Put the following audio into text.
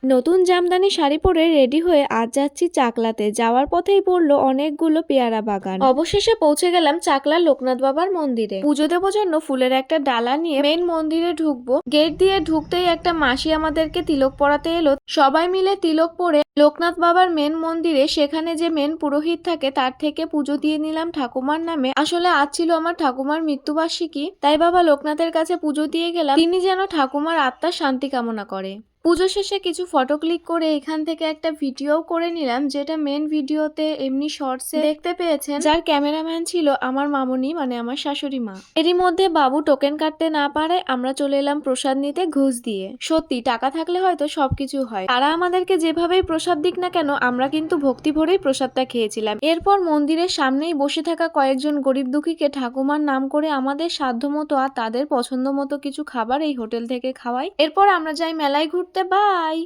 নতুন জামদানি শাড়ি পরে রেডি হয়ে আজ যাচ্ছি চাকলাতে। যাওয়ার পথেই পড়লো অনেকগুলো পেয়ারা বাগান। অবশেষে পৌঁছে গেলাম চাকলার লোকনাথ বাবার মন্দিরে। পুজো দেবো জন্য ফুলের একটা ডালা নিয়ে মেন মন্দিরে ঢুকবো। গেট দিয়ে ঢুকতেই একটা মাসি আমাদেরকে তিলক পরাতে এলো। সবাই মিলে তিলক পরে লোকনাথ বাবার মেন মন্দিরে, সেখানে যে মেন পুরোহিত থাকে তার থেকে পুজো দিয়ে নিলাম ঠাকুমার নামে। আসলে আজ ছিল আমার ঠাকুমার মৃত্যুবার্ষিকী, তাই বাবা লোকনাথের কাছে পুজো দিয়ে গেলাম, তিনি যেন ঠাকুমার আত্মার শান্তি কামনা করে। পুজো শেষে কিছু ফটো ক্লিক করে এখান থেকে একটা ভিডিও করে নিলাম, যেটা মেন ভিডিওতে এমনি শর্টসে দেখতে পেয়েছেন, যার ক্যামেরাম্যান ছিল আমার মামুনি, মানে আমার শাশুড়ি মা। এরই মধ্যে বাবু টোকেন কাটতে না পারায় আমরা চলে এলাম প্রসাদ নিতে ঘুষ দিয়ে। সত্যি টাকা থাকলে হয়তো সবকিছু হয়। তারা আমাদেরকে যেভাবেই প্রসাদ দিক না কেন, আমরা কিন্তু ভক্তি ভরেই প্রসাদটা খেয়েছিলাম। এরপর মন্দিরের সামনেই বসে থাকা কয়েকজন গরিব দুঃখীকে ঠাকুমার নাম করে আমাদের সাধ্য মতো আর তাদের পছন্দ মতো কিছু খাবার এই হোটেল থেকে খাওয়াই। এরপর আমরা যাই মেলায় ঘুরতে। বাই।